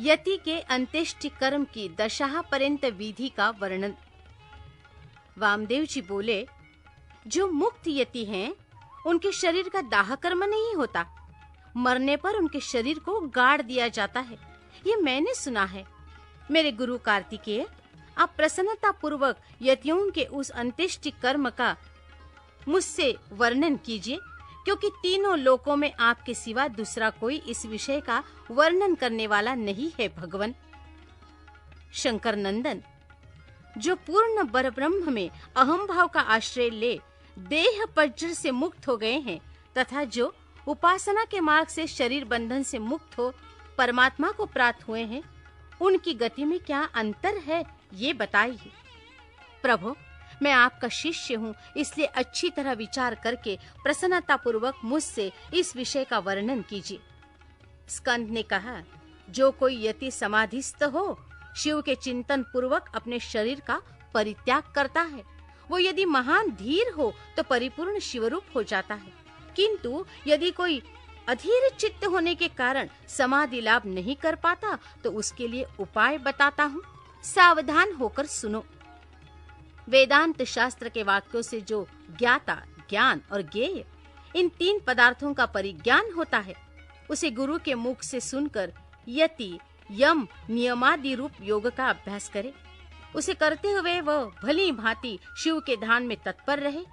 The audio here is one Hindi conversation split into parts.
यति के अंत्येष्टि कर्म की दशा पर्यंत विधि का वर्णन। वामदेव जी बोले, जो मुक्त यति हैं, उनके शरीर का दाह कर्म नहीं होता। मरने पर उनके शरीर को गाड़ दिया जाता है, ये मैंने सुना है। मेरे गुरु कार्तिकेय, आप प्रसन्नता पूर्वक यतियों के उस अंत्येष्टि कर्म का मुझसे वर्णन कीजिए, क्योंकि तीनों लोकों में आपके सिवा दूसरा कोई इस विषय का वर्णन करने वाला नहीं है। भगवन शंकर नंदन, जो पूर्ण परब्रह्म में अहम भाव का आश्रय ले देह पज्र से मुक्त हो गए हैं, तथा जो उपासना के मार्ग से शरीर बंधन से मुक्त हो परमात्मा को प्राप्त हुए हैं, उनकी गति में क्या अंतर है, ये बताइए। प्रभु, मैं आपका शिष्य हूँ, इसलिए अच्छी तरह विचार करके प्रसन्नता पूर्वक मुझसे इस विषय का वर्णन कीजिए। स्कंद ने कहा, जो कोई यति समाधिस्थ हो, शिव के चिंतन पूर्वक अपने शरीर का परित्याग करता है, वो यदि महान धीर हो तो परिपूर्ण शिवरूप हो जाता है। किंतु यदि कोई अधीर चित्त होने के कारण समाधि लाभ नहीं कर पाता, तो उसके लिए उपाय बताता हूँ, सावधान होकर सुनो। वेदांत शास्त्र के वाक्यों से जो ज्ञाता, ज्ञान और ज्ञेय, इन तीन पदार्थों का परिज्ञान होता है, उसे गुरु के मुख से सुनकर यति यम नियमादि रूप योग का अभ्यास करे। उसे करते हुए वह भली भांति शिव के ध्यान में तत्पर रहे।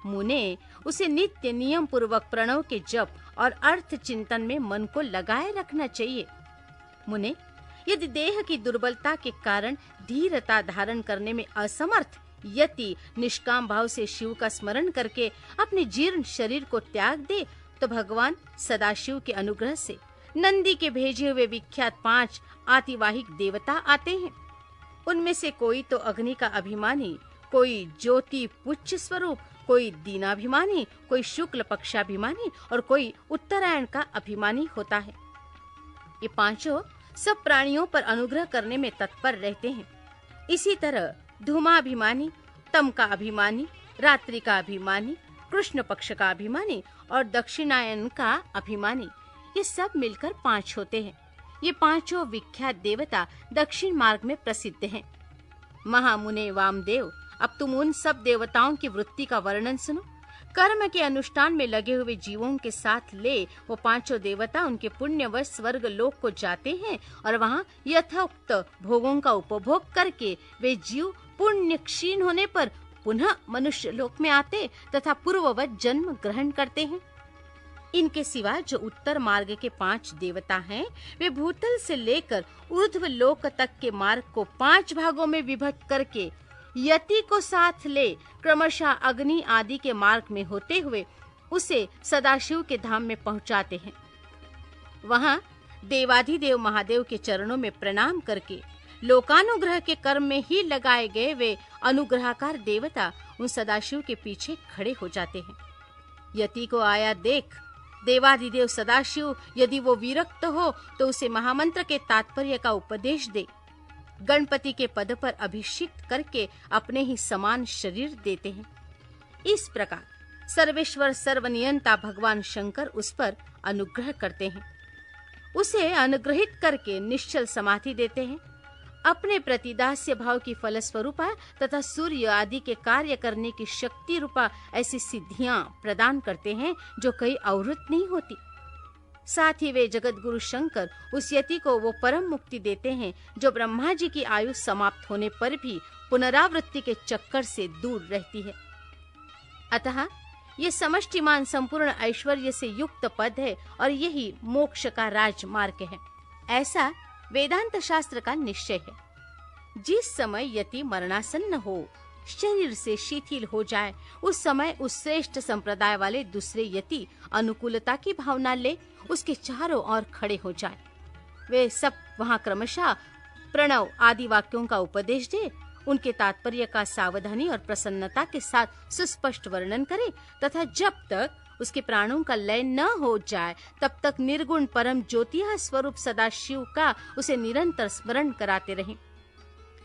मुने, उसे नित्य नियम पूर्वक प्रणव के जप और अर्थ चिंतन में मन को लगाए रखना चाहिए। मुने, यदि देह की दुर्बलता के कारण धीरता धारण करने में असमर्थ यति निष्काम भाव से शिव का स्मरण करके अपने जीर्ण शरीर को त्याग दे, तो भगवान सदाशिव के अनुग्रह से नंदी के भेजे हुए विख्यात 5 आतिवाहिक देवता आते हैं। उनमें से कोई तो अग्नि का अभिमानी, कोई ज्योति पुच्छ स्वरूप, कोई दीनाभिमानी, कोई शुक्ल पक्षाभिमानी और कोई उत्तरायण का अभिमानी होता है। ये पांचों सब प्राणियों पर अनुग्रह करने में तत्पर रहते हैं। इसी तरह धूमाभिमानी, तम का अभिमानी, रात्रि का अभिमानी, कृष्ण पक्ष का अभिमानी और दक्षिणायन का अभिमानी, ये सब मिलकर 5 होते हैं। ये पांचों विख्यात देवता दक्षिण मार्ग में प्रसिद्ध हैं। महामुने वामदेव, अब तुम उन सब देवताओं की वृत्ति का वर्णन सुनो। कर्म के अनुष्ठान में लगे हुए जीवों के साथ ले वो पांचों देवता उनके पुण्यवश स्वर्ग लोक को जाते हैं और वहाँ यथोक्त भोगों का उपभोग करके वे जीव पुण्य क्षीण होने पर पुनः मनुष्य लोक में आते तथा पूर्ववत जन्म ग्रहण करते हैं। इनके सिवा जो उत्तर मार्ग के 5 देवता हैं, वे भूतल से लेकर ऊर्ध्व लोक तक के मार्ग को 5 भागों में विभक्त करके यति को साथ ले क्रमशः अग्नि आदि के मार्ग में होते हुए उसे सदाशिव के धाम में पहुंचाते हैं। वहां देवाधिदेव महादेव के चरणों में प्रणाम करके लोकानुग्रह के कर्म में ही लगाए गए वे अनुग्रहकार देवता उन सदाशिव के पीछे खड़े हो जाते हैं। यति को आया देख देवाधिदेव सदाशिव यदि वो विरक्त हो तो उसे महामंत्र के तात्पर्य का उपदेश दे, गणपति के पद पर अभिषिक्त करके अपने ही समान शरीर देते हैं। इस प्रकार सर्वेश्वर सर्वनियंता भगवान शंकर उस पर अनुग्रह करते हैं। उसे अनुग्रहित करके निश्चल समाधि देते हैं। अपने प्रतिदास्य भाव की फलस्वरूपा तथा सूर्य आदि के कार्य करने की शक्ति रूपा ऐसी सिद्धियां प्रदान करते हैं जो कहीं अवरुद्ध नहीं होती। साथ ही वे जगत गुरु शंकर उस यति को वो परम मुक्ति देते हैं जो ब्रह्मा जी की आयु समाप्त होने पर भी पुनरावृत्ति के चक्कर से दूर रहती है। अतः ये समष्टिमान संपूर्ण ऐश्वर्य से युक्त पद है और यही मोक्ष का राजमार्ग है, ऐसा वेदांत शास्त्र का निश्चय है। जिस समय यति मरणासन्न हो, शरीर से शिथिल हो जाए, उस समय उस श्रेष्ठ संप्रदाय वाले दूसरे यति अनुकूलता की भावना ले उसके चारों ओर खड़े हो जाए। वे सब वहां क्रमशः प्रणव आदि वाक्यों का उपदेश दे, उनके तात्पर्य का सावधानी और प्रसन्नता के साथ सुस्पष्ट वर्णन करे तथा जब तक उसके प्राणों का लय न हो जाए तब तक निर्गुण परम ज्योतिः स्वरूप सदाशिव का उसे निरंतर स्मरण कराते रहें।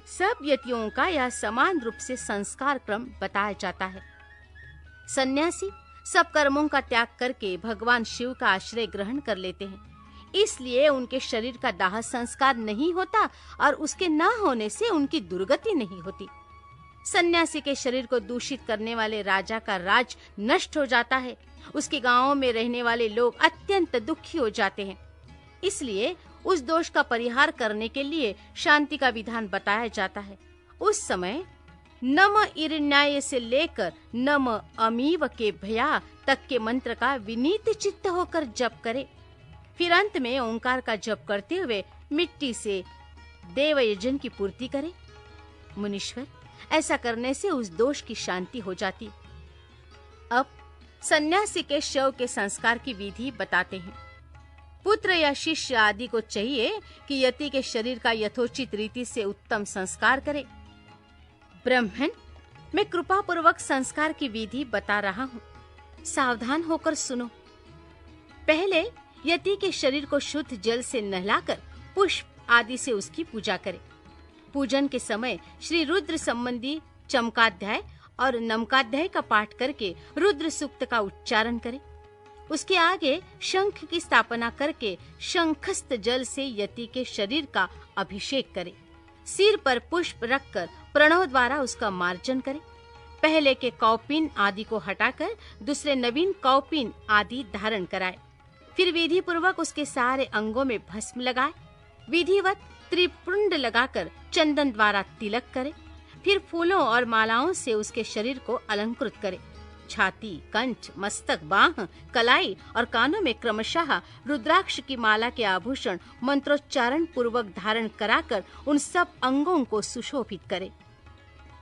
सब यतियों का यह समान रूप से संस्कार क्रम बताया जाता है। सन्यासी सब कर्मों का त्याग करके भगवान शिव का आश्रय ग्रहण कर लेते हैं। इसलिए उनके शरीर का दाह संस्कार नहीं होता और उसके न होने से उनकी दुर्गति नहीं होती। सन्यासी के शरीर को दूषित करने वाले राजा का राज नष्ट हो जाता है। उसके गांवों में रहने वाले लोग अत्यंत दुखी हो जाते हैं। इसलिए उस दोष का परिहार करने के लिए शांति का विधान बताया जाता है। उस समय नम इरण्याय से लेकर नम अमीव के भया तक के मंत्र का विनीत चित्त होकर जप करे। फिर अंत में ओंकार का जप करते हुए मिट्टी से देव यजन की पूर्ति करे। मुनीश्वर, ऐसा करने से उस दोष की शांति हो जाती। अब सन्यासी के शव के संस्कार की विधि बताते हैं। पुत्र या शिष्य आदि को चाहिए कि यति के शरीर का यथोचित रीति से उत्तम संस्कार करे। ब्राह्मण, मैं कृपा पूर्वक संस्कार की विधि बता रहा हूँ, सावधान होकर सुनो। पहले यति के शरीर को शुद्ध जल से नहलाकर पुष्प आदि से उसकी पूजा करे। पूजन के समय श्री रुद्र संबंधी चमकाध्याय और नमकाध्याय का पाठ करके रुद्र सूक्त का उच्चारण करे। उसके आगे शंख की स्थापना करके शंखस्थ जल से यति के शरीर का अभिषेक करे। सिर पर पुष्प रखकर प्रणव द्वारा उसका मार्जन करे। पहले के कौपिन आदि को हटाकर दूसरे नवीन कौपिन आदि धारण कराए। फिर विधि पूर्वक उसके सारे अंगों में भस्म लगाए। विधिवत त्रिपुंड लगाकर चंदन द्वारा तिलक करे। फिर फूलों और मालाओं से उसके शरीर को अलंकृत करे। छाती, कंठ, मस्तक, बाह, कलाई और कानों में क्रमशः रुद्राक्ष की माला के आभूषण मंत्रोच्चारण पूर्वक धारण कराकर उन सब अंगों को सुशोभित करे।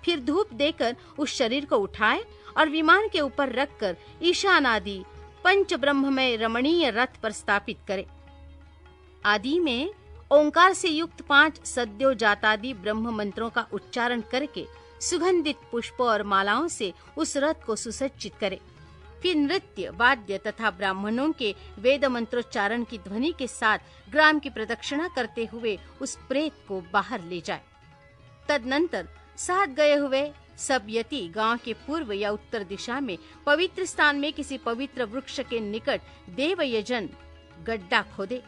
फिर धूप देकर उस शरीर को उठाए और विमान के ऊपर रखकर ईशान आदि पंच ब्रह्ममय रमणीय रथ पर स्थापित करे। आदि में ओंकार से युक्त 5 सद्यो जातादि ब्रह्म मंत्रों का उच्चारण करके सुगंधित पुष्पों और मालाओं से उस रथ को सुसज्जित करे। फिर नृत्य, वाद्य तथा ब्राह्मणों के वेद मंत्रोच्चारण की ध्वनि के साथ ग्राम की प्रदक्षिणा करते हुए उस प्रेत को बाहर ले जाए। तदनंतर साथ गए हुए सब यति गांव के पूर्व या उत्तर दिशा में पवित्र स्थान में किसी पवित्र वृक्ष के निकट देव यजन गड्ढा खोदे।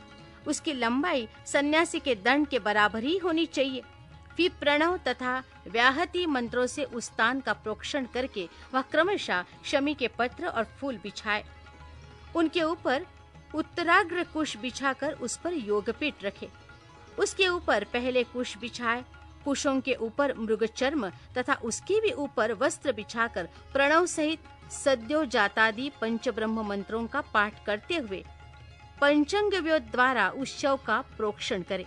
उसकी लंबाई सन्यासी के दंड के बराबर ही होनी चाहिए। फिर प्रणव तथा व्याहति मंत्रों से उस स्थान का प्रोक्षण करके वह क्रमशः शमी के पत्र और फूल बिछाए। उनके ऊपर उत्तराग्र कुश बिछाकर उस पर योगपीठ रखे। उसके ऊपर पहले कुश बिछाए। कुशों के ऊपर मृग चर्म तथा उसके भी ऊपर वस्त्र बिछाकर प्रणव सहित सद्यो जातादि पंचब्रह्म मंत्रों का पाठ करते हुए पंचांग व्योत द्वारा उस शव का प्रोक्षण करे।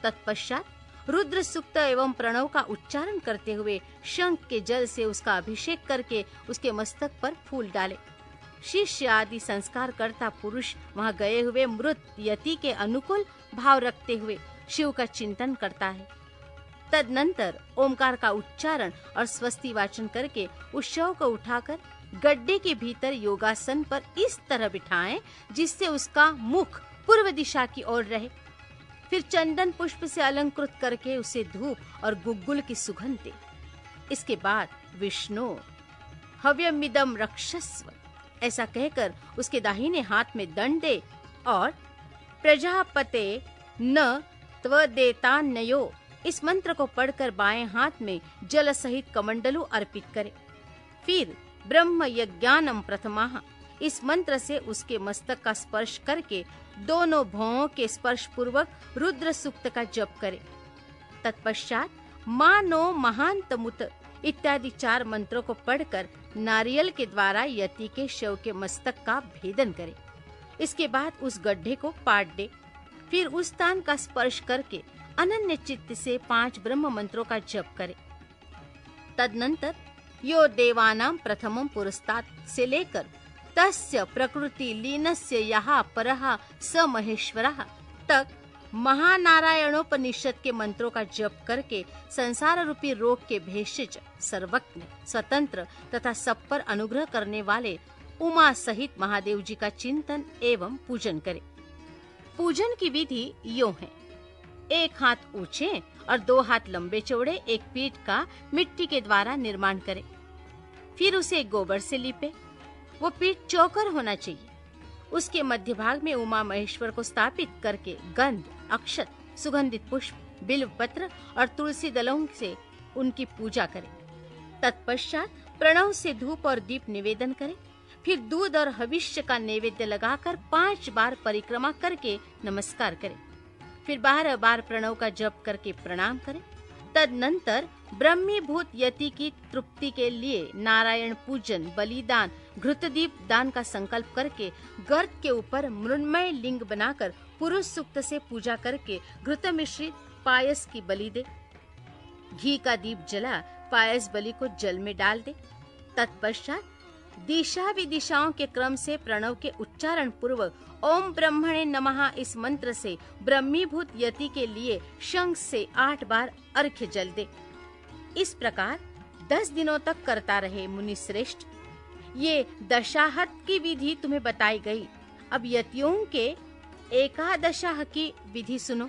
तत्पश्चात रुद्र सूक्त एवं प्रणव का उच्चारण करते हुए शंख के जल से उसका अभिषेक करके उसके मस्तक पर फूल डाले। शिष्य आदि संस्कार करता पुरुष वहां गए हुए मृत यति के अनुकूल भाव रखते हुए शिव का चिंतन करता है। तदनंतर ओमकार का उच्चारण और स्वस्ति वाचन करके उस शव को उठाकर गड्ढे के भीतर योगासन पर इस तरह बिठाएं जिससे उसका मुख पूर्व दिशा की ओर रहे। फिर चंदन पुष्प से अलंकृत करके उसे धूप और गुग्गुल की सुगंध दे। इसके बाद विष्णु हव्यमिदं रक्षस्व ऐसा कहकर उसके दाहिने हाथ में दंड दे और प्रजापते न त्वदेतान्यो इस मंत्र को पढ़कर बाएं हाथ में जल सहित कमंडलू अर्पित करे। फिर ब्रह्म यज्ञानम प्रथमाः इस मंत्र से उसके मस्तक का स्पर्श करके दोनों भौं के स्पर्श पूर्वक रुद्र सूक्त का जप करे। तत्पश्चात मानो महांतमुत इत्यादि 4 मंत्रों को पढ़कर नारियल के द्वारा यति के शव के मस्तक का भेदन करे। इसके बाद उस गड्ढे को पाट दे। फिर उस स्थान का स्पर्श करके अनन्य चित्त से 5 ब्रह्म मंत्रों का जप करे। तदनंतर यो देवानां प्रथमं पुरस्तात् से लेकर तस्य प्रकृति लीनस्य यहा परः स महेश्वरः तक महानारायणोपनिषद के मंत्रों का जप करके संसार रूपी रोग के भेषज, सर्वज्ञ, स्वतंत्र तथा सब पर अनुग्रह करने वाले उमा सहित महादेव जी का चिंतन एवं पूजन करे। पूजन की विधि यों है। 1 हाथ ऊंचे और 2 हाथ लंबे चौड़े एक पीठ का मिट्टी के द्वारा निर्माण करे। फिर उसे गोबर से लीपे। वो पीठ चौकर होना चाहिए। उसके मध्य भाग में उमा महेश्वर को स्थापित करके गंध, अक्षत, सुगंधित पुष्प, बिल्व पत्र और तुलसी दलों से उनकी पूजा करें। तत्पश्चात प्रणव से धूप और दीप निवेदन करें। फिर दूध और हविष्य का नैवेद्य लगाकर 5 बार परिक्रमा करके नमस्कार करें। फिर 12 बार प्रणव का जप करके प्रणाम करें। तदनंतर ब्रह्मीभूत यति की तृप्ति के लिए नारायण पूजन, बलिदान, घृतदीप दान का संकल्प करके गर्त के ऊपर मृण्मय लिंग बनाकर पुरुष सूक्त से पूजा करके घृत मिश्रित पायस की बलि दे। घी का दीप जला पायस बलि को जल में डाल दे। तत्पश्चात दिशा विदिशाओं के क्रम से प्रणव के उच्चारण पूर्वक ओम ब्रह्मणे नमः इस मंत्र से ब्रह्मीभूत यति के लिए शंख से 8 बार अर्घ्य जल दे। इस प्रकार 10 दिनों तक करता रहे मुनि श्रेष्ठ। ये दशाहत की विधि तुम्हें बताई गई। अब यतियों के एकादशाह की विधि सुनो।